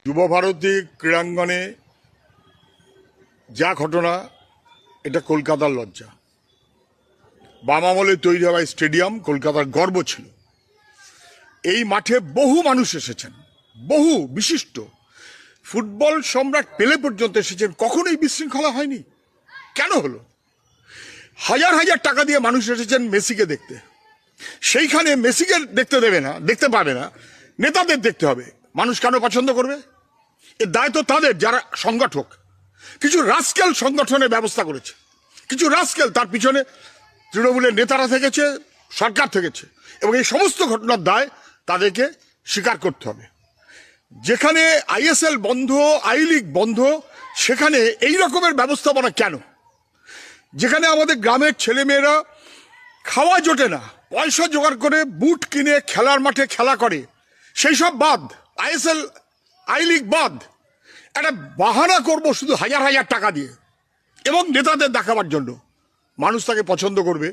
যুবভারতী ক্রীড়াঙ্গনে যা ঘটনা, এটা কলকাতার লজ্জা। বাম আমলে তৈরি হওয়া স্টেডিয়াম কলকাতার গর্ব ছিল। এই মাঠে বহু মানুষ এসেছেন, বহু বিশিষ্ট ফুটবল সম্রাট পেলে পর্যন্ত এসেছেন। কখনোই বিশৃঙ্খলা হয়নি। কেন হলো? হাজার হাজার টাকা দিয়ে মানুষ এসেছেন মেসিকে দেখতে। সেইখানে মেসিকে দেখতে দেবে না, দেখতে পাবে না, নেতাদের দেখতে হবে। মানুষ কেন পছন্দ করবে? এর দায় তো তাদের, যারা সংগঠক। কিছু রাস্কেল সংগঠনের ব্যবস্থা করেছে, কিছু রাস্কেল, তার পিছনে তৃণমূলের নেতারা থেকেছে, সরকার থেকেছে, এবং এই সমস্ত ঘটনার দায় তাদেরকে স্বীকার করতে হবে। যেখানে আইএসএল বন্ধ, আই লিগ বন্ধ, সেখানে এই রকমের ব্যবস্থাপনা কেন? যেখানে আমাদের গ্রামের ছেলেমেয়েরা খাওয়া জোটে না, পয়সা জোগাড় করে বুট কিনে খেলার মাঠে খেলা করে, সেই সব বাদ, আইএসএল আই লিগ বাদ। একটা বাহানা করব শুধু হাজার হাজার টাকা দিয়ে এবং নেতাদের দেখাবার জন্য, মানুষ তাকে পছন্দ করবে,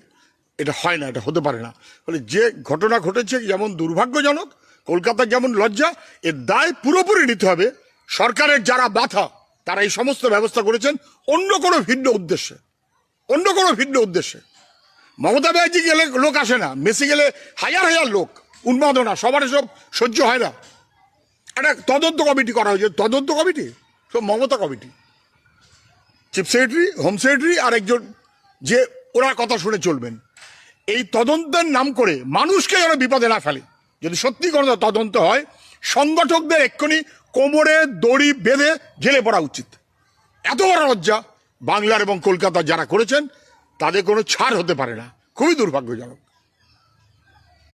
এটা হয় না, এটা হতে পারে না। ফলে যে ঘটনা ঘটেছে যেমন দুর্ভাগ্যজনক, কলকাতার যেমন লজ্জা, এর দায় পুরোপুরি নিতে হবে সরকারের। যারা বাধা, তারা এই সমস্ত ব্যবস্থা করেছেন অন্য কোনো ভিন্ন উদ্দেশ্যে, অন্য কোনো ভিন্ন উদ্দেশ্যে। মমতা ব্যানার্জি গেলে লোক আসে না, মেসি গেলে হাজার হাজার লোক, উন্মাদনা, সবার এসব সহ্য হয় না। একটা তদন্ত কমিটি করা হয়েছে, তদন্ত কমিটি সব Mamata committee, chief secretary, home secretary আর একজন, যে ওরা কথা শুনে চলবেন। এই তদন্তের নাম করে মানুষকে যেন বিপদে না ফেলে। যদি সত্যি কোনো তদন্ত হয়, সংগঠকদের এক্ষুনি কোমরে দড়ি বেঁধে জেলে পড়া উচিত। এত বড় লজ্জা বাংলার এবং কলকাতার যারা করেছেন, তাদের কোনো ছাড় হতে পারে না। খুবই দুর্ভাগ্যজনক।